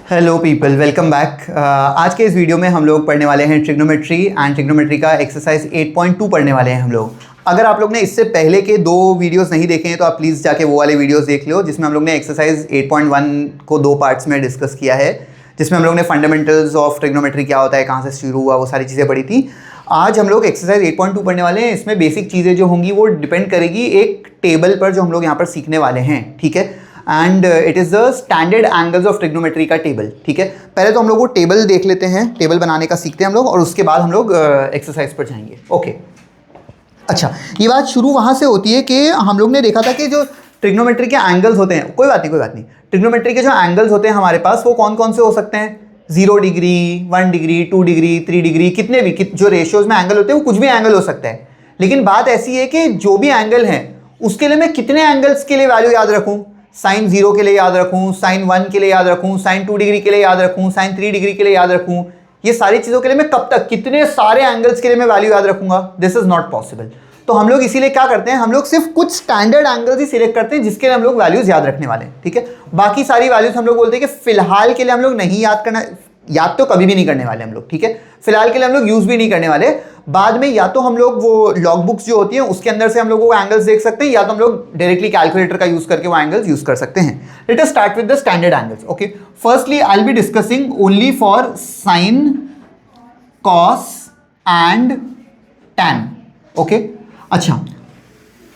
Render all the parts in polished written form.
Hello people, welcome back. आज के इस वीडियो में हम लोग पढ़ने वाले हैं ट्रिग्नोमेट्री एंड ट्रिग्नोमेट्री का एक्सरसाइज 8.2 पढ़ने वाले हैं हम लोग। अगर आप लोग ने इससे पहले के 2 वीडियोस नहीं देखे हैं तो आप प्लीज़ जाके वो वाले वीडियोस देख लो, जिसमें हम लोग ने एक्सरसाइज 8.1 को 2 पार्ट्स में डिस्कस किया है, जिसमें हम लोग ने फंडामेंटल्स ऑफ ट्रिग्नोमेट्री क्या होता है, कहाँ से शुरू हुआ, वो सारी चीज़ें पढ़ी थी। आज हम लोग एक्सरसाइज 8.2 पढ़ने वाले हैं। इसमें बेसिक चीज़ें जो होंगी वो डिपेंड करेगी एक टेबल पर जो हम लोग यहाँ पर सीखने वाले हैं, ठीक है। And it is the standard angles of trigonometry का टेबल, ठीक है। पहले तो हम लोग वो टेबल देख लेते हैं, टेबल बनाने का सीखते हैं हम लोग, और उसके बाद हम लोग एक्सरसाइज पर जाएंगे। ओके, अच्छा, ये बात शुरू वहाँ से होती है कि हम लोग ने देखा था कि जो ट्रिग्नोमेट्री के एंगल्स होते हैं, कोई बात नहीं, ट्रिग्नोमेट्री के जो एंगल्स होते हैं हमारे पास वो कौन कौन से हो सकते हैं? 0 डिग्री, 1 डिग्री, 2 डिग्री, 3 डिग्री, कितने भी जो रेशियोज में एंगल होते हैं वो कुछ भी एंगल हो सकता है। लेकिन बात ऐसी है कि जो भी एंगल है उसके लिए मैं कितने एंगल्स के लिए वैल्यू याद रखूं? साइन 0 के लिए याद रखूं, साइन 1 के लिए याद रखूं, साइन 2 डिग्री के लिए याद रखूं, साइन 3 डिग्री के लिए याद रखूं, ये सारी चीज़ों के लिए मैं कब तक कितने सारे एंगल्स के लिए मैं वैल्यू याद रखूंगा? This is not possible. तो हम लोग इसीलिए क्या करते हैं, हम लोग सिर्फ कुछ स्टैंडर्ड एंगल्स ही सिलेक्ट करते हैं जिसके लिए हम लोग वैल्यूज याद रखने वाले हैं, ठीक है। बाकी सारी वैल्यूज हम लोग बोलते हैं कि फिलहाल के लिए हम लोग नहीं याद करना, याद तो कभी भी नहीं करने वाले हम लोग, ठीक है। फिलहाल के लिए हम लोग यूज भी नहीं करने वाले। बाद में या तो हम लोग वो लॉग बुक्स जो होती हैं उसके अंदर से हम लोग वो एंगल्स देख सकते हैं, या तो हम लोग डायरेक्टली कैलकुलेटर का यूज करके वो एंगल्स यूज कर सकते हैं। Let us start with the standard angles. Okay, firstly I will be discussing only for sine, cos and tan. Okay, अच्छा,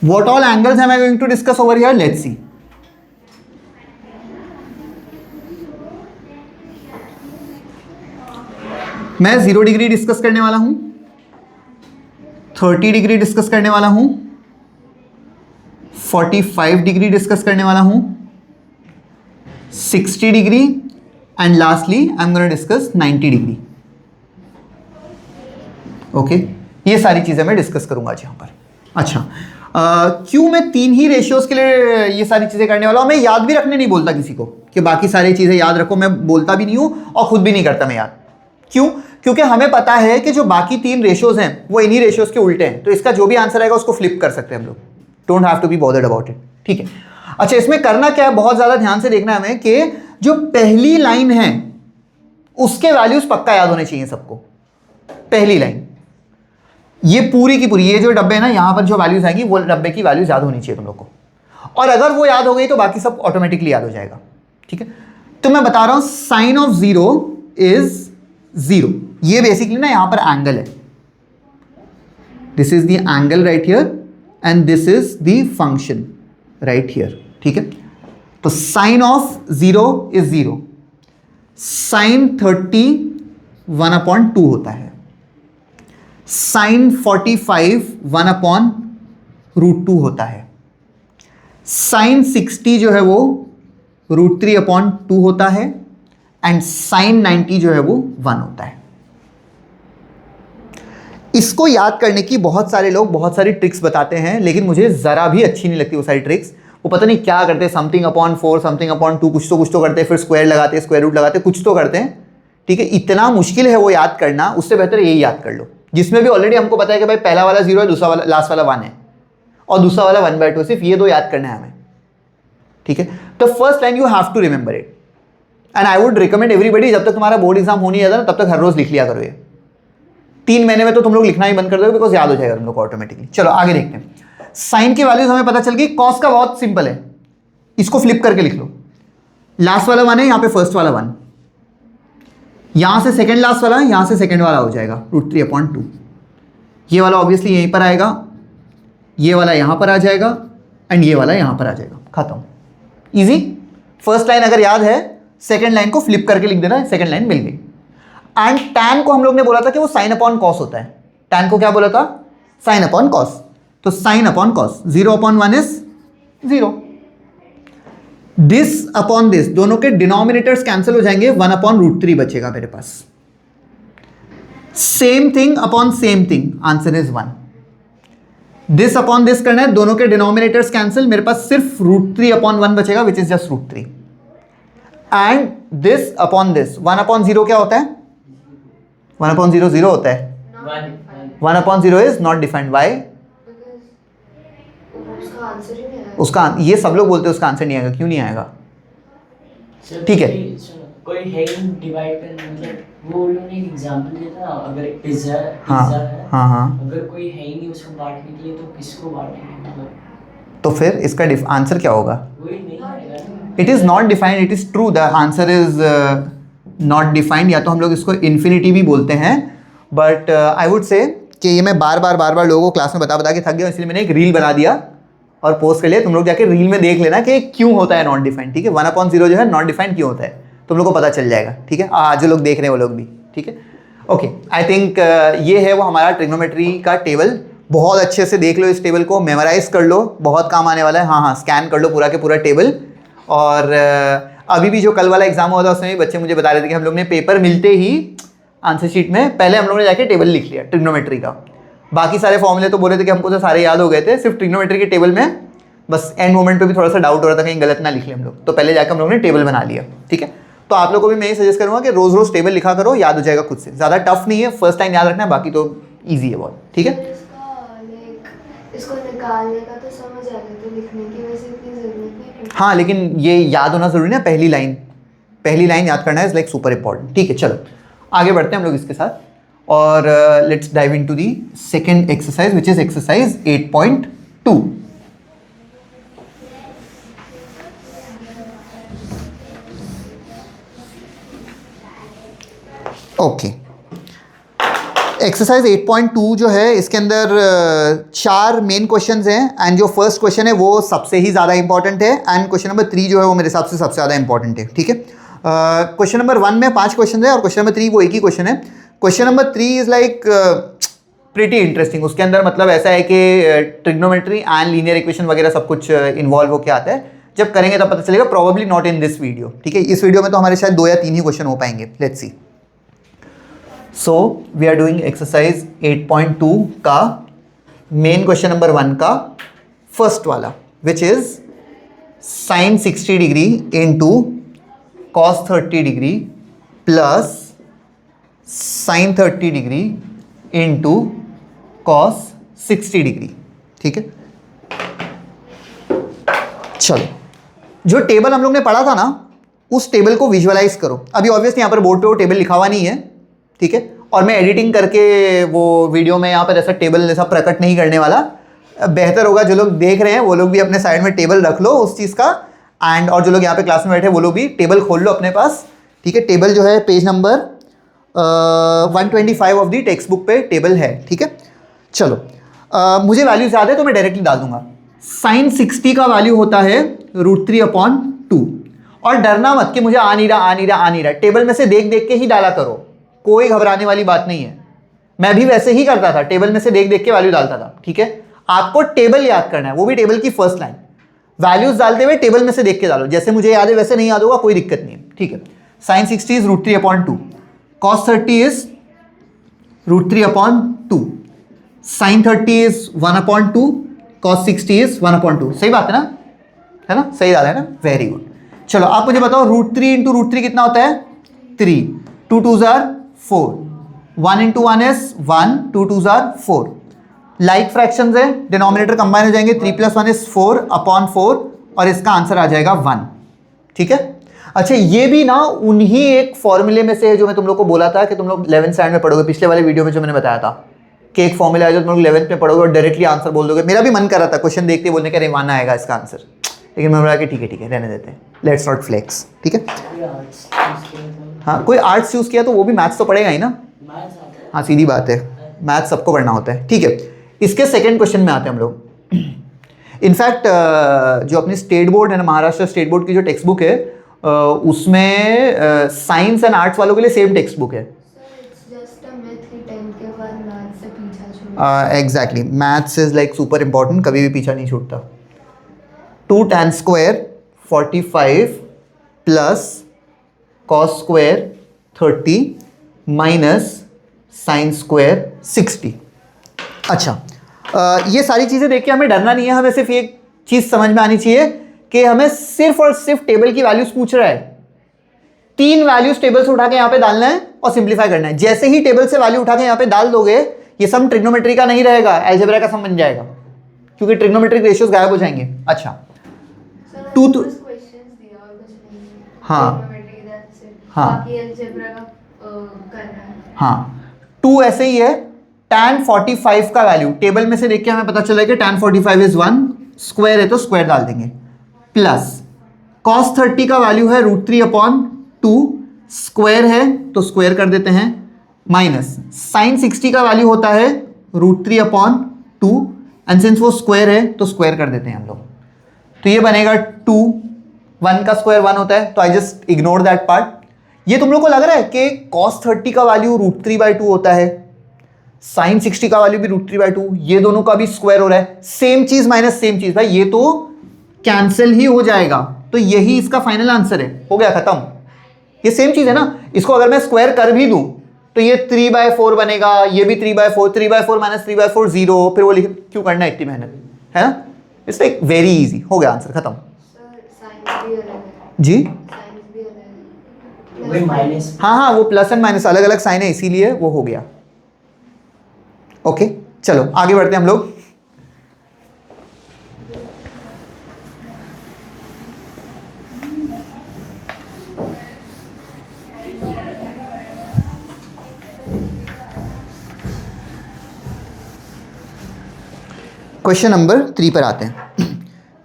what all angles am I going to discuss over here? Let's see. मैं 0 degree discuss करने वाला हूं, 30 degree discuss करने वाला हूं, 45 degree discuss करने वाला हूं, 60 degree, and lastly I am gonna discuss 90 degree. Okay, ये सारी चीजें मैं डिस्कस करूंगा आज यहां पर। अच्छा, क्यों मैं 3 ही रेशियोज के लिए ये सारी चीजें करने वाला हूं? मैं याद भी रखने नहीं बोलता किसी को कि बाकी सारी चीजें याद रखो, मैं बोलता भी नहीं हूं और खुद भी नहीं करता मैं याद। क्यों? क्योंकि हमें पता है कि जो बाकी 3 रेशियोज हैं वो इन्हीं रेशियोज के उल्टे हैं, तो इसका जो भी आंसर आएगा उसको फ्लिप कर सकते हैं हम लोग। Don't have to be bothered about it, ठीक है। अच्छा, इसमें करना क्या है, बहुत ज्यादा ध्यान से देखना है हमें कि जो पहली लाइन है उसके वैल्यूज पक्का याद होने चाहिए सबको। पहली लाइन, ये पूरी की पूरी, ये जो डब्बे है ना, यहां पर जो वैल्यूज आएंगी वो डब्बे की वैल्यूज याद होनी चाहिए तुम लोग को, और अगर वो याद हो गई तो बाकी सब ऑटोमेटिकली याद हो जाएगा, ठीक है। तो मैं बता रहा हूं साइन ऑफ 0 इज 0। ये बेसिकली ना यहां पर एंगल है, this is the angle right here and this is the function right here, ठीक है। तो साइन ऑफ 0 इज 0, साइन 30 1/2 होता है, साइन 45 1/√2 होता है, साइन 60 जो है वो √3/2 होता है, एंड साइन 90 जो है वो 1 होता है। इसको याद करने की बहुत सारे लोग बहुत सारी ट्रिक्स बताते हैं, लेकिन मुझे जरा भी अच्छी नहीं लगती वो सारी ट्रिक्स। वो पता नहीं क्या करते हैं, समथिंग अपॉन 4, समथिंग अपॉन 2, कुछ तो करते हैं, फिर स्क्वायर लगाते हैं, स्क्वायर रूट लगाते हैं, कुछ तो करते हैं, ठीक है। इतना मुश्किल है वो याद करना, उससे बेहतर यही याद कर लो, जिसमें भी ऑलरेडी हमको पता है कि भाई पहला वाला 0 है, दूसरा वाला, लास्ट वाला 1 है, और दूसरा वाला 1/2। सिर्फ ये 2 याद करना है हमें, ठीक है। तो first line you have to remember it, and I would recommend everybody, जब तक तुम्हारा बोर्ड एग्जाम हो नहीं जाता ना तब तक हर रोज लिख लिया करो ये। 3 महीने में तो तुम लोग लिखना ही बंद कर दोगे, बिकॉज याद हो जाएगा तुम लोग को ऑटोमेटिकली। चलो आगे देखते हैं। साइन की वैल्यूज हमें पता चल गई। कॉस का बहुत सिंपल है, इसको फ्लिप करके लिख लो। लास्ट वाला 1 है, यहां पे फर्स्ट वाला 1, यहां से सेकंड लास्ट वाला, यहां से सेकंड वाला हो जाएगा √3/2। ये वाला ऑब्वियसली यहीं पर आएगा, ये वाला यहां पर आ जाएगा, एंड ये वाला यहां पर आ जाएगा, खत्म। इजी। फर्स्ट लाइन अगर याद है, सेकंड लाइन को फ्लिप करके लिख देना, सेकंड लाइन मिल गई। एंड टैन को हम लोग ने बोला था कि वो साइन अपॉन कॉस होता है। टैन को क्या बोला था? Sine upon cos. तो sine upon cos, 0/1 is 0, this upon this, दोनों के डिनोमिनेटर्स कैंसिल हो जाएंगे, 1/√3 बचेगा मेरे पास। Same thing upon same thing, answer is 1। This upon this करना है, दोनों के डिनोमिनेटर्स कैंसिल, मेरे पास सिर्फ √3/1 बचेगा, which is just √3। And this upon this, 1/0 क्या होता है? 1/0 0 होता है। 1/0 इज नॉट डिफाइंड। वाई? उसका ये सब लोग बोलते हैं उसका आंसर नहीं आएगा। क्यों नहीं आएगा? ठीक है। कोई है डिवाइड करना, मतलब वो उन्होंने एक एग्जांपल दिया था, अगर एक पिज्जा हाँ है, हाँ, अगर कोई है ही नहीं उसको बांटने के लिए तो किसको बांटेंगे, मतलब तो फिर इसका आंसर क्या होगा? वही नहीं आएगा ना। It is not defined, it is true, the answer is not defined, या तो हम लोग इसको इन्फिनिटी भी बोलते हैं, बट आई वुड से कि ये मैं बार बार लोगों को क्लास में बता के थक गया, इसलिए मैंने एक रील बना दिया और पोस्ट कर लिया। तुम लोग जाके रील में देख लेना कि क्यों होता है नॉट डिफाइंड, ठीक है। 1/0 जो है नॉट डिफाइंड क्यों होता है, तुम लोग को पता चल जाएगा, ठीक है। जो लोग देख रहे हैं वो लोग भी, ठीक है। ओके, आई थिंक ये है वो हमारा ट्रिग्नोमेट्री का टेबल। बहुत अच्छे से देख लो इस टेबल को, मेमोराइज कर लो, बहुत काम आने वाला है। हाँ, स्कैन कर लो पूरा के पूरा टेबल। और अभी भी जो कल वाला एग्जाम हुआ था उसमें भी बच्चे मुझे बता रहे थे कि हम लोग ने पेपर मिलते ही आंसर शीट में पहले हम लोगों ने जाके टेबल लिख लिया ट्रिग्नोमेट्री का। बाकी सारे फॉर्मूले तो बोले थे कि हमको तो सारे याद हो गए थे, सिर्फ ट्रिग्नोमेट्री के टेबल में बस एंड मोमेंट पे भी थोड़ा सा डाउट हो रहा था कहीं गलत ना लिख ले हम लोग, तो पहले जाकर हम लोगों ने टेबल बना लिया, ठीक है। तो आप लोगों को भी मैं ये सजेस्ट करूँगा कि रोज़ रोज़ टेबल लिखा करो, याद हो जाएगा खुद से। ज़्यादा टफ नहीं है, फर्स्ट टाइम याद रखना है, बाकी तो ईजी है बहुत, ठीक है। इसको निकालने का तो समझ आ गया, तो लिखने की वैसे इतनी जरूरत नहीं। हाँ, लेकिन ये याद होना जरूरी है, पहली लाइन याद करना है, लाइक सुपर इंपॉर्टेंट, ठीक है। चलो आगे बढ़ते हैं हम लोग इसके साथ, और let's dive into the second exercise which is exercise 8.2। Okay, exercise 8.2 जो है इसके अंदर 4 मेन क्वेश्चंस हैं, एंड जो फर्स्ट क्वेश्चन है वो सबसे ही ज़्यादा इंपॉर्टेंट है, एंड क्वेश्चन नंबर 3 जो है वो मेरे हिसाब से सबसे ज़्यादा इंपॉर्टेंट है, ठीक है। क्वेश्चन नंबर 1 में 5 क्वेश्चन है और क्वेश्चन नंबर 3 वो एक ही क्वेश्चन है। Question number 3 is like pretty interesting. उसके अंदर मतलब ऐसा है कि ट्रिग्नोमेट्री एंड लीनियर इक्वेशन वगैरह सब कुछ इन्वॉल्व होकर आता है। जब करेंगे तब पता चलेगा, probably not in this video, ठीक है। इस वीडियो में तो हमारे शायद 2 या 3 ही क्वेश्चन हो पाएंगे, let's see. So we are doing exercise 8.2 का मेन क्वेश्चन नंबर 1 का फर्स्ट वाला, which is sine 60 degree into cos 30 degree plus sine 30 degree into cos 60 degree, ठीक है। चलो, जो टेबल हम लोग ने पढ़ा था ना, उस टेबल को विजुअलाइज करो। अभी ऑब्वियसली यहाँ पर बोर्ड पे वो टेबल लिखा हुआ नहीं है, ठीक है, और मैं एडिटिंग करके वो वीडियो में यहाँ पर ऐसा टेबल जैसा प्रकट नहीं करने वाला। बेहतर होगा जो लोग देख रहे हैं वो लोग भी अपने साइड में टेबल रख लो उस चीज़ का, एंड और जो लोग यहाँ पे क्लास में बैठे वो लोग भी टेबल खोल लो अपने पास, ठीक है। टेबल जो है page number 125 of the text book पे टेबल है, ठीक है। चलो, मुझे वैल्यूज याद है तो मैं डायरेक्टली डाल दूंगा। साइन 60 का वैल्यू होता है √3/2, और डरना मत कि मुझे आ नहीं रहा, टेबल में से देख देख के ही डाला करो, कोई घबराने वाली बात नहीं है। मैं भी वैसे ही करता था, टेबल में से देख देख के वैल्यू डालता था, ठीक है। आपको टेबल याद करना है, वो भी टेबल की फर्स्ट लाइन। वैल्यूज डालते हुए टेबल में से देख के डालो, जैसे मुझे याद है वैसे नहीं याद होगा, कोई दिक्कत नहीं है, ठीक है। Sine 60 is √3/2, cos 30 is √3/2, sine 30 is 1/2, cos 60 is 1/2। सही बात है ना, सही डाला है ना, वेरी गुड। चलो आप मुझे बताओ, √3 इंटू √3 कितना होता है? 3, 2 2s are 4, 1 into 1 is 1, 2 2s are 4। Like fractions है, डिनोमिनेटर कंबाइन हो जाएंगे, 3 + 1 इज 4/4, और इसका आंसर आ जाएगा 1, ठीक है। अच्छा, ये भी ना उन्हीं एक फॉर्मूले में से है जो मैं तुम लोग को बोला था कि तुम लोग 11th स्टैंडर्ड में पढ़ोगे, पिछले वाले वीडियो में जो मैंने बताया था कि एक फॉर्मूला है जो तुम लोग 11th में पढ़ोगे और डायरेक्टली आंसर बोल दोगे। मेरा भी मन कर रहा था क्वेश्चन देखते बोलने का, रेवाना आएगा इसका आंसर, लेकिन मैं बोला कि ठीक है रहने देते हैं, लेट्स नॉट फ्लेक्स, ठीक है। हाँ, कोई आर्ट्स चूज किया तो वो भी मैथ्स तो पढ़ेगा ही ना। हाँ, सीधी बात है, मैथ्स सबको पढ़ना होता है, ठीक है। इसके सेकंड क्वेश्चन में आते हैं हम लोग। इनफैक्ट जो अपनी स्टेट बोर्ड है ना, महाराष्ट्र स्टेट बोर्ड की जो टेक्स्ट बुक है उसमें साइंस एंड आर्ट्स वालों के लिए सेम टेक्स्ट बुक है। Exactly, maths is like super important, कभी भी पीछा नहीं छूटता। 2 tan square 45 plus cos square 30 minus sine square 60। अच्छा, ये सारी चीज़ें देख के हमें डरना नहीं है, हमें सिर्फ एक चीज़ समझ में आनी चाहिए कि हमें सिर्फ और सिर्फ टेबल की वैल्यूज पूछ रहा है। 3 वैल्यूज टेबल से उठा के यहाँ पे डालना है और सिंप्लीफाई करना है। जैसे ही टेबल से वैल्यू उठा के यहाँ पे डाल दोगे, ये सम ट्रिग्नोमेट्री का नहीं रहेगा, अलजेब्रा का सम बन जाएगा, क्योंकि ट्रिग्नोमेट्रिक रेशियोज गायब हो जाएंगे। अच्छा, 2 तो और कुछ नहीं है। हाँ। Trigonometry की तरफ से। हाँ। बाकी अलजेब्रा का करना है। हाँ 2 ऐसे ही है। tan 45 का वैल्यू टेबल में से देख के हमें पता चला कि tan 45 इज 1, स्क्वायर है तो स्क्वायर डाल देंगे, प्लस cos 30 का वैल्यू है √3/2, स्क्वायर है तो स्क्वायर कर देते हैं, माइनस sin 60 का वैल्यू होता है √3/2 एंड सिंस वो स्क्वायर है तो स्क्वायर कर देते हैं हम लोग, तो ये बनेगा 2, 1 का स्क्वायर 1 होता है तो I just ignore that part. ये तुम लोग को लग रहा है कि cos 30 का वैल्यू √3/2 होता है, sin 60 का वैल्यू भी √3/2, ये दोनों का भी स्क्वायर हो रहा है, सेम चीज माइनस सेम चीज, भाई ये तो कैंसिल ही हो जाएगा, तो यही इसका फाइनल आंसर है, हो गया खत्म। ये सेम चीज है ना, इसको अगर मैं स्क्वायर कर भी दूं तो ये 3/4 बनेगा, ये भी 3/4, 3/4 माइनस 3/4 0, फिर वो लिख क्यों करना है इतनी मेहनत, है ना? इट्स लाइक वेरी इजी, हो गया आंसर खत्म। सर साइंस भी अलग है। जी साइंस भी अलग है। वही माइनस। हाँ, वो प्लस एंड माइनस अलग अलग साइन है इसीलिए वो हो गया। ओके चलो आगे बढ़ते हैं हम लोग। क्वेश्चन नंबर 3 पर आते हैं।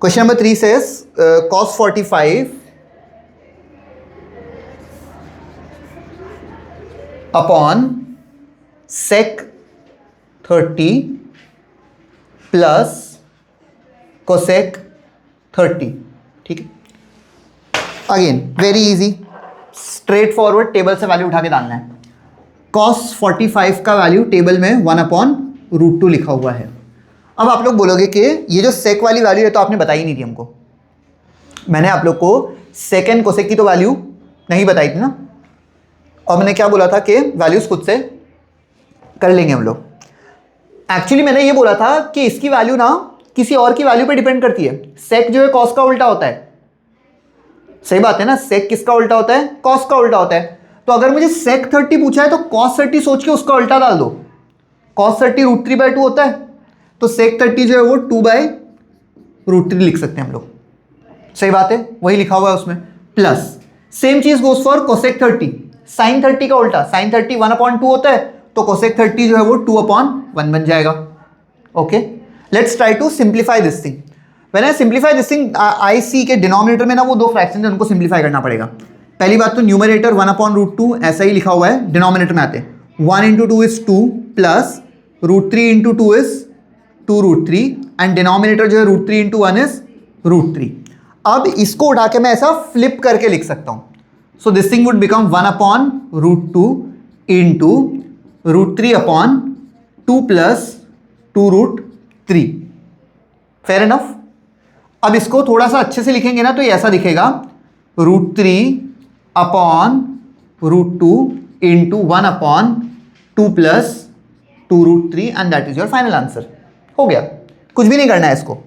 Question number 3 says cos 45 upon sec 30 plus cosec 30, ठीक है। Again very easy, straight forward, table से वैल्यू उठा के डालना है। cos 45 का वैल्यू टेबल में 1/√2 लिखा हुआ है। अब आप लोग बोलोगे कि ये जो सेक वाली वैल्यू है तो आपने बताई नहीं थी हमको, मैंने आप लोग को सेक एंड कोसेक की तो वैल्यू नहीं बताई थी ना, और मैंने क्या बोला था कि वैल्यूज खुद से कर लेंगे हम लोग। एक्चुअली मैंने ये बोला था कि इसकी वैल्यू ना किसी और की वैल्यू पे डिपेंड करती है। सेक जो है कॉस का उल्टा होता है, सही बात है ना, सेक किसका उल्टा होता है, कॉस का उल्टा होता है। तो अगर मुझे सेक 30 पूछा है तो कॉस 30 सोच के उसका उल्टा डाल दो, कॉस 30 √3/2 होता है, तो सेक 30 जो है वो 2/√3 लिख सकते हैं हम लोग, सही बात है, वही लिखा हुआ है उसमें। प्लस सेम चीज गोज फॉर कोसेक 30, साइन 30 का उल्टा, साइन 30 1/2 होता है, तो कोसेक 30 जो है वो 2/1 बन जाएगा। Okay let's try to simplify this thing. When I simplify this thing I see के डिनोमिनेटर में ना वो दो फ्रैक्शन है उनको सिंप्लीफाई करना पड़ेगा। पहली बात तो न्यूमरेटर 1/√2 ऐसा ही लिखा हुआ है, डिनोमिनेटर में आते हैं 1 × 2 is 2 plus √3 × 2 is 2√3 and denominator जो है √3 × 1 इज √3। अब इसको उठा के मैं ऐसा फ्लिप करके लिख सकता हूं, so this thing would become 1/√2 into √3/2 plus 2√3। Fair enough. अब इसको थोड़ा सा अच्छे से लिखेंगे ना तो ये ऐसा दिखेगा √3/√2 into 1/2 plus 2√3 and that is your final answer. हो गया, कुछ भी नहीं करना है इसको।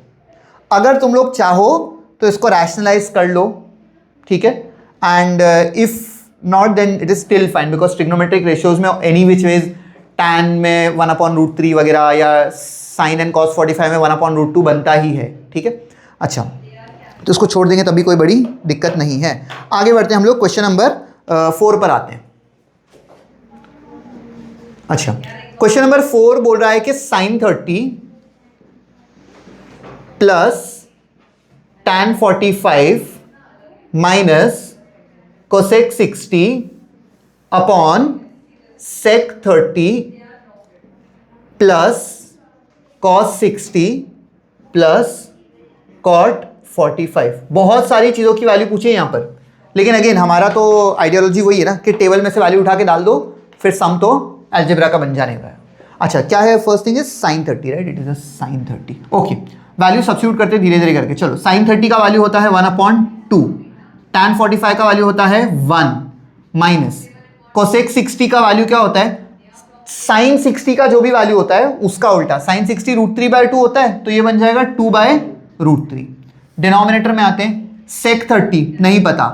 अगर तुम लोग चाहो तो इसको रैशनलाइज कर लो, ठीक है, and if not then it is still fine because trigonometric ratios में एनी विच वेज टैन में 1/√3 वगैरह या साइन एंड कॉस 45 में 1/√2 बनता ही है, ठीक है। अच्छा तो इसको छोड़ देंगे तभी कोई बड़ी दिक्कत नहीं है। आगे बढ़ते हैं हम लोग, क्वेश्चन नंबर 4 पर आते हैं। अच्छा क्वेश्चन नंबर 4 बोल रहा है कि sine 30 plus tan 45 minus cosec 60 upon sec 30 plus cos 60 plus cot 45। बहुत सारी चीज़ों की वैल्यू पूछी है यहाँ पर, लेकिन अगेन हमारा तो आइडियोलॉजी वही है ना कि टेबल में से वैल्यू उठा के डाल दो, फिर सम तो अलजेब्रा का बन जाने वाला है। अच्छा क्या है, first thing is sine 30, right, it is a sine 30। Okay value substitute करते धीरे धीरे करके। चलो साइन 30 का वैल्यू होता है 1/2, tan 45 का वैल्यू होता है 1 माइनस कोसेक 60 का वैल्यू क्या होता है, साइन 60 का जो भी वैल्यू होता है उसका उल्टा, साइन 60 √3/2 होता है तो ये बन जाएगा 2/√3। डिनोमिनेटर में आते हैं, सेक 30 नहीं पता,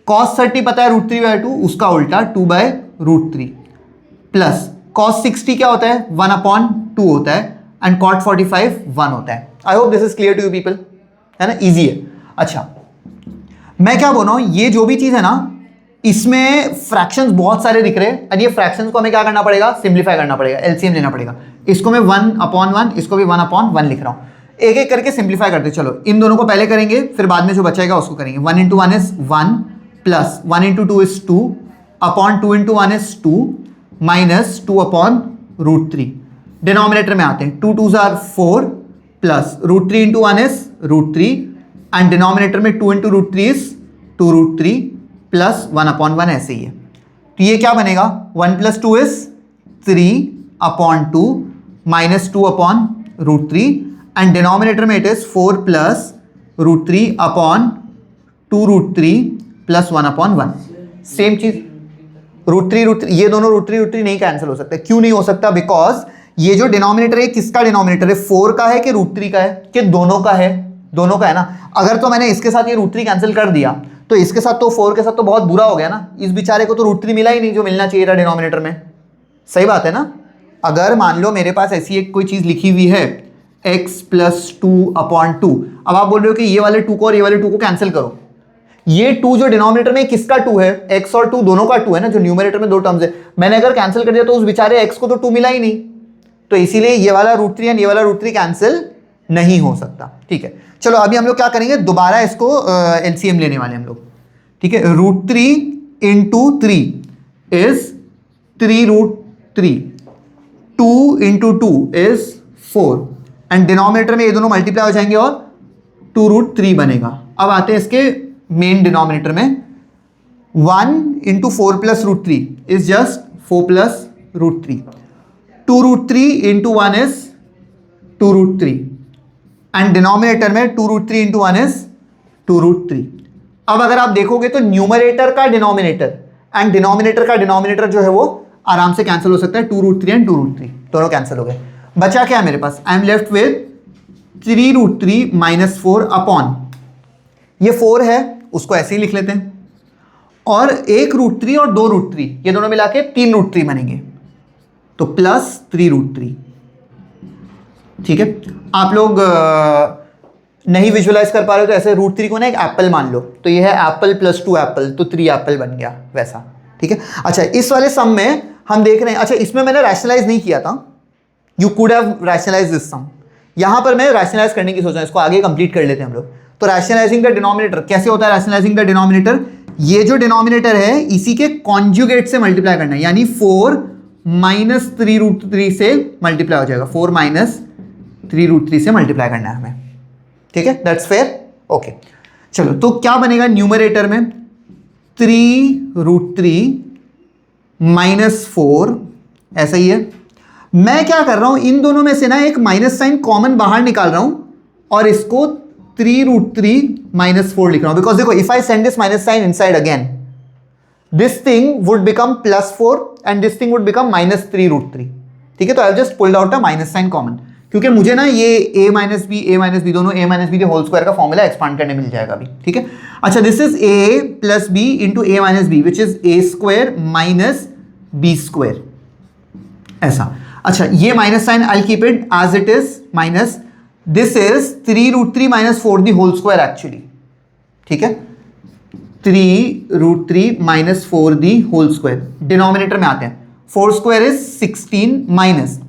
कॉस 30 पता है √3/2 उसका उल्टा 2/√3 प्लस कॉस 60 क्या होता है 1/2 होता है एंड कॉट 45 1 होता है। I hope this is clear to you people, है ना, इजी है। अच्छा मैं क्या बोल रहा हूँ, ये जो भी चीज़ है ना, इसमें फ्रैक्शंस बहुत सारे दिख रहे हैं, और ये फ्रैक्शंस को हमें क्या करना पड़ेगा, सिंप्लीफाई करना पड़ेगा, एलसीएम लेना पड़ेगा। इसको मैं 1/1, इसको भी 1/1 लिख रहा हूँ। एक एक करके सिंप्लीफाई करते चलो। इन दोनों को पहले करेंगे, फिर बाद में जो बचेगा उसको करेंगे। 1 × 1 is 1, plus 1 × 2 is 2, upon 2 × 1 is 2, minus 2/√3। Denominator में आते हैं, 2 2s are 4, plus √3 × 1 is √3, and denominator में 2 × √3 इज 2√3, प्लस 1/1 ऐसे ही है। तो ये क्या बनेगा, 1 + 2 इज 3/2, माइनस 2/√3, एंड डिनोमिनेटर में इट इज 4 + √3/2√3 प्लस 1/1। सेम चीज, √3 ये दोनों √3 नहीं कैंसिल हो सकते। क्यों नहीं हो सकता, बिकॉज ये जो डिनोमिनेटर है किसका डिनोमिनेटर है, 4 का है कि √3 का है, कि दोनों का है, दोनों का है ना। अगर तो मैंने इसके साथ ये √3 कैंसिल कर दिया, तो इसके साथ तो 4 के साथ तो बहुत बुरा हो गया ना, इस बेचारे को तो √3 मिला ही नहीं जो मिलना चाहिए था डिनोमिनेटर में। सही बात है ना। अगर मान लो मेरे पास ऐसी एक कोई चीज लिखी हुई है x + 2/2, अब आप बोल रहे हो कि ये वाले 2 को और ये वाले 2 को कैंसिल करो। ये 2 जो डिनोमिनेटर में किसका 2 है, x और 2 दोनों का 2 है ना, जो न्यूमरेटर में दो टर्म्स है। मैंने अगर कैंसिल कर दिया तो उस बेचारे x को तो 2 मिला ही नहीं, तो इसीलिए ये वाला √3 और ये वाला √3 कैंसिल नहीं हो सकता। ठीक है, चलो अभी हम लोग क्या करेंगे, दोबारा इसको एलसीएम लेने वाले हम लोग। ठीक है, √3 × 3 इज 3√3, 2 × 2 इज 4, एंड डिनोमिनेटर में ये दोनों मल्टीप्लाई हो जाएंगे और 2√3 बनेगा। अब आते हैं इसके मेन डिनोमिनेटर में, 1 × 4 + √3 is just 4 + √3, 2√3 × 1 is 2√3, and denominator में 2√3 × 1 इज 2√3। अब अगर आप देखोगे तो न्यूमरेटर का डिनोमिनेटर एंड डिनोमिनेटर का डिनोमिनेटर जो है वो आराम से कैंसिल हो सकता है, 2√3 एंड 2√3 दोनों कैंसिल हो गए। बचा क्या है मेरे पास, I am left with 3√3 - 4 upon, ये 4 है उसको ऐसे ही लिख लेते हैं, और 1√3 और 2√3 ये दोनों मिला के 3√3 बनेंगे, तो प्लस 3√3। ठीक है, आप लोग नहीं विजुअलाइज कर पा रहे हो तो ऐसे √3 को ना एक एप्पल मान लो, तो ये है एप्पल + 2 एप्पल, तो 3 एप्पल बन गया वैसा। ठीक है, अच्छा इस वाले सम में हम देख रहे हैं, अच्छा इसमें मैंने रैशनलाइज नहीं किया था, you could have rationalise this sum, यहां पर मैं रैशनलाइज करने की सोच रहा हूं, इसको आगे कंप्लीट कर लेते हैं हम लोग। तो रैशनलाइजिंग द डिनोमिनेटर कैसे होता है, रैशनलाइजिंग द डिनोमिनेटर, ये जो डिनोमिनेटर है इसी के कॉन्जुगेट से मल्टीप्लाई करना है, यानी 4 - 3√3 से मल्टीप्लाई हो जाएगा, 4 - 3√3 से मल्टीप्लाई करना है हमें। ठीक है, दैट्स फेयर, ओके। चलो तो क्या बनेगा न्यूमरेटर में, 3√3 - 4 ऐसा ही है। मैं क्या कर रहा हूं, इन दोनों में से ना एक माइनस साइन कॉमन बाहर निकाल रहा हूं और इसको 3√3 - 4 लिख रहा हूं, बिकॉज देखो if I send this minus sign inside again, this thing would become +4 and this thing would become -3√3। ठीक है, तो I have just pulled out a minus sign common, क्योंकि मुझे ना ये a - b दोनों a - b होल स्क्वायर का formula expand करने मिल जाएगा अभी। ठीक है, अच्छा this is a + b × a - b which is a² - b², ऐसा। अच्छा ये minus sign I keep it as it is, minus this is 3√3 - 4 the whole square actually. ठीक है, 3√3 - 4 दी होल स्क्वायर, डिनोमिनेटर में आते हैं, 4² इज 16, माइनस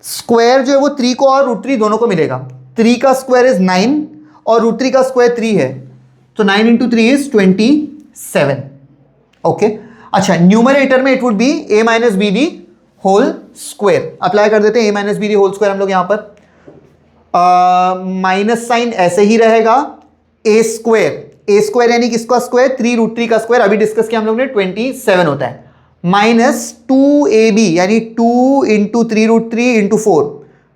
स्क्वायर जो है वो 3 को और √3 दोनों को मिलेगा, 3 का स्क्वायर इज 9 और √3 का स्क्वायर 3 है, तो 9 × 3 इज 27। ओके, अच्छा न्यूमरेटर में it would be a - b the whole square, apply कर देते हैं a - b the whole square हम लोग यहां पर, माइनस साइन ऐसे ही रहेगा, a² यानी किसका स्क्वायर, 3√3 का स्क्वायर, अभी डिस्कस किया हम लोग ने 27 होता है, -2ab यानी 2 × 3√3 × 4,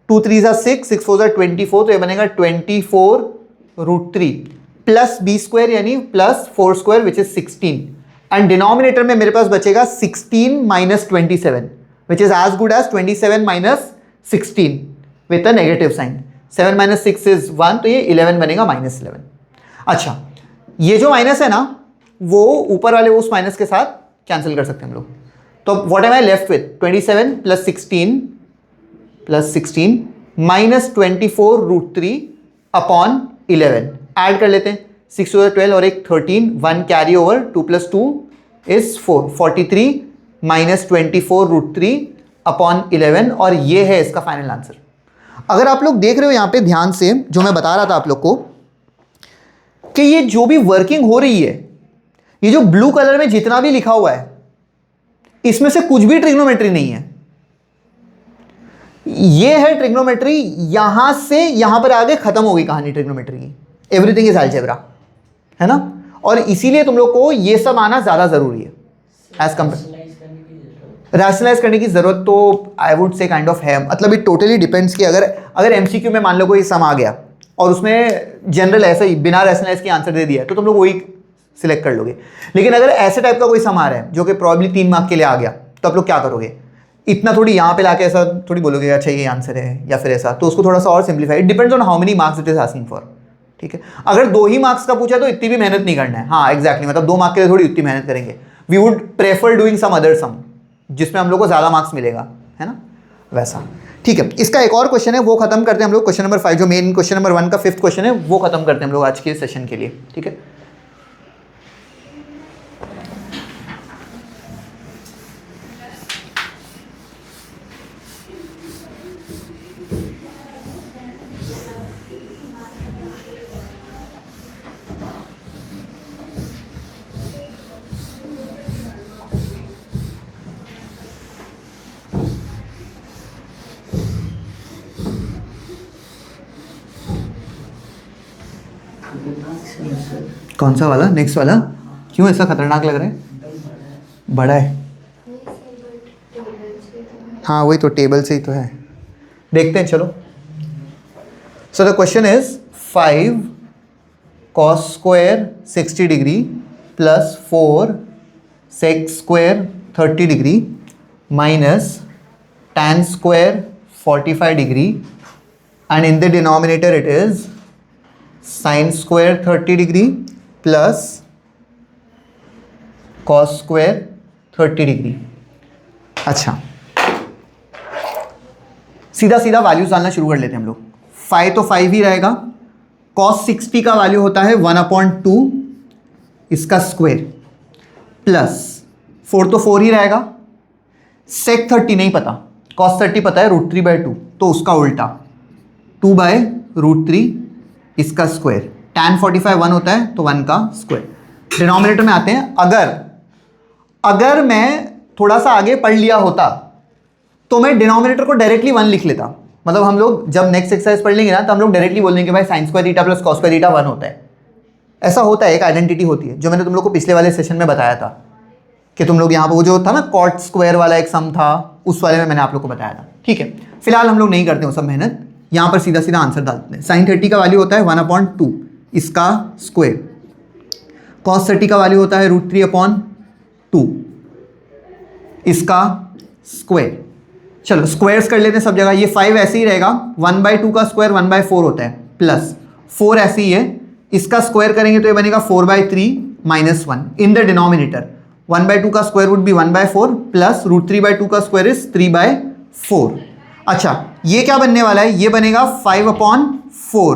2 3s are 6, 6 4s are 24, तो ये बनेगा 24√3 प्लस b² यानी +4² विच इज 16, एंड डिनोमिनेटर में मेरे पास बचेगा 16 - 27 which is as good as 27 - 16 with a negative sign, 7 - 6 is 1, तो ये 11 बनेगा, -11। अच्छा ये जो माइनस है ना वो ऊपर वाले उस माइनस के साथ कैंसिल कर सकते हैं हम लोग, तो what am I left with, 27 + 16 -24√3 upon 11, add कर लेते हैं, 6 टू 12 और एक 13, 1 carry over, 2 + 2 is 4, 43 minus 24√3 upon 11, और ये है इसका फाइनल आंसर। अगर आप लोग देख रहे हो यहाँ पे ध्यान से, जो मैं बता रहा था आप लोग को कि ये जो भी वर्किंग हो रही है, ये जो ब्लू कलर में जितना भी लिखा हुआ है, इसमें से कुछ भी ट्रिग्नोमेट्री नहीं है। ये है ट्रिग्नोमेट्री, यहां से यहां पर आगे खत्म हो गई कहानी ट्रिग्नोमेट्री की। एवरीथिंग इज अलजेब्रा, है ना। और इसीलिए तुम लोग को ये सब आना ज्यादा जरूरी है एज कंपेयर। रैशनलाइज करने की जरूरत तो I would say kind of है, मतलब इट टोटली डिपेंड्स कि अगर एमसीक्यू में मान लो कोई सम आ गया और उसमें जनरल ऐसा ही बिना रैशनलाइज के आंसर दे दिया, तो तुम लोग वही सिलेक्ट कर लोगे। लेकिन अगर ऐसे टाइप का कोई सम आ रहा है जो कि प्रॉब्ली 3 मार्क के लिए आ गया, तो आप लोग क्या करोगे? इतना थोड़ी यहाँ पे लाके ऐसा थोड़ी बोलोगे अच्छा ये आंसर है या फिर ऐसा, तो उसको थोड़ा सा और simplify, depends on how many marks it is asking for. ठीक है, अगर 2 ही मार्क्स का पूछा तो इतनी भी मेहनत नहीं करना है। हाँ एग्जैक्टली, मतलब 2 मार्क्स के लिए थोड़ी इतनी मेहनत करेंगे। We would prefer doing some other sum जिसमें हम लोग को ज़्यादा मार्क्स मिलेगा, है ना, वैसा। ठीक है, इसका एक और क्वेश्चन है, वो खत्म करते हैं हम लोग। क्वेश्चन नंबर 5 जो मेन क्वेश्चन नंबर 1 का 5th क्वेश्चन है, वो खत्म करते हैं हम लोग आज के सेशन के लिए। ठीक है, कौन सा वाला? नेक्स्ट वाला? क्यों ऐसा खतरनाक लग रहा है? बड़ा है? हाँ वही तो, टेबल से ही तो है। देखते हैं, चलो। So the question is 5 cos square 60 degree plus 4 sec square 30 degree minus tan square 45 degree, and in the denominator it is sin square 30 degree plus cos square 30 degree. अच्छा, सीधा सीधा वैल्यूज डालना शुरू कर लेते हैं हम लोग। 5 तो 5 ही रहेगा, cos 60 का वैल्यू होता है 1/2 इसका स्क्वायर, प्लस 4 तो 4 ही रहेगा, sec 30 नहीं पता, cos 30 पता है √3/2, तो उसका उल्टा 2/√3 इसका स्क्वायर, tan 45 1 होता है तो 1 का स्क्वायर। डिनोमिनेटर में आते हैं। अगर मैं थोड़ा सा आगे पढ़ लिया होता तो मैं डिनोमिनेटर को डायरेक्टली 1 लिख लेता। मतलब हम लोग जब नेक्स्ट एक्सरसाइज पढ़ लेंगे ना, तो हम लोग डायरेक्टली बोल देंगे भाई sin square theta plus cos square theta 1 होता है। ऐसा होता है, एक आइडेंटिटी होती है, जो मैंने तुम लोग को पिछले वाले सेशन में बताया था कि तुम लोग यहाँ पर वो जो था ना cot स्क्वायर वाला एक सम था, उस वाले में मैंने आप लोग को बताया था। ठीक है, फिलहाल हम लोग नहीं करते वो सब मेहनत, यहाँ पर सीधा सीधा आंसर डालते हैं। sin 30 का वैल्यू होता है 1/2 इसका स्क्वायर, cos 30 का वैल्यू होता है √3/2 इसका स्क्वायर। चलो स्क्वायर्स कर लेते हैं सब जगह। ये 5 ऐसे ही रहेगा, 1/2 का स्क्वायर 1/4 होता है, प्लस 4 ऐसे ही है, इसका स्क्वायर करेंगे तो ये बनेगा 4/3 माइनस 1 इन द डिनोमिनेटर। 1/2 का स्क्वायर वुड बी 1/4 प्लस √3/2 का स्क्वायर इज 3/4। अच्छा, ये क्या बनने वाला है? ये बनेगा 5/4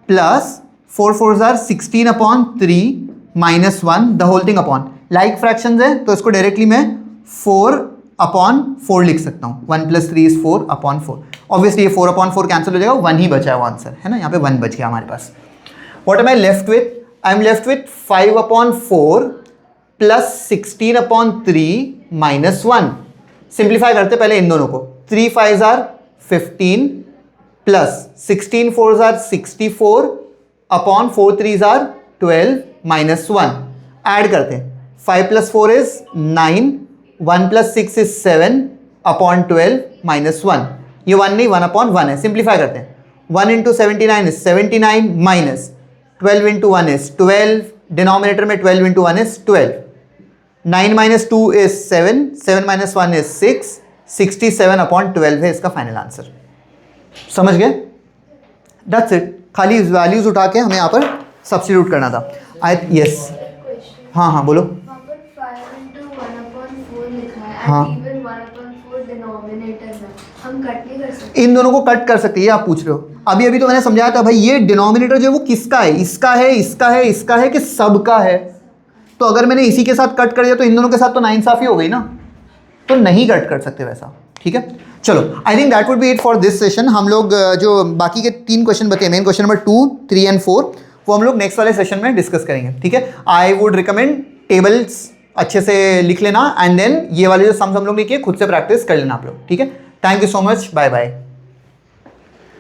plus 4 4s are 16/3 minus 1 the whole thing upon, like fractions है तो इसको डायरेक्टली मैं 4/4 लिख सकता हूँ। 1 + 3 is 4/4। ऑब्वियसली ये 4/4 कैंसिल हो जाएगा, 1 ही बचा है वो आंसर, है ना, यहाँ पे 1 बच गया हमारे पास। What am I left with? I am left with 5/4 plus 16/3 minus 1। Simplify करते पहले इन दोनों को। 3 5s are 15 plus 16 4s are 64 upon 4 3s are 12 minus 1। Add करते हैं, 5 + 4 is 9, 1 + 6 is 7 अपॉन 12 माइनस 1। ये 1 नहीं, 1/1 है। सिंप्लीफाई करते हैं, 1 × 79 is 79 माइनस 12 × 1 is 12, डिनोमिनेटर में 12 × 1 is 12, 9 - 2 is 7, 7 - 1 is 6, 67/12 है इसका फाइनल आंसर। समझ गए? That's it. खाली वैल्यूज उठा के हमें यहाँ पर सब्स्टिट्यूट करना था। यस, हाँ हाँ बोलो। वहाँ पर 5 × 1/4 लिखा है, हाँ। and even 1/4 डिनोमिनेटर में हम कट नहीं कर सकते। इन दोनों को कट कर सकते हैं, ये आप पूछ रहे हो। अभी अभी तो मैंने समझाया था भाई ये डिनोमिनेटर जो है वो किसका है, इसका है, इसका है, इसका है कि सबका है। तो अगर मैंने इसी के साथ कट कर दिया तो इन दोनों के साथ तो नाइंसाफी हो गई ना, तो नहीं कट कर सकते वैसा। ठीक है, चलो I think that would be it for this session. हम लोग जो बाकी के 3 क्वेश्चन बचे, मेन क्वेश्चन नंबर 2, 3 एंड 4, वो हम लोग नेक्स्ट वाले सेशन में डिस्कस करेंगे। ठीक है, आई वुड रिकमेंड टेबल्स अच्छे से लिख लेना एंड देन ये वाले जो सम्स हम लोग लिखिए खुद से प्रैक्टिस कर लेना आप लोग। ठीक है, thank you so much, bye bye.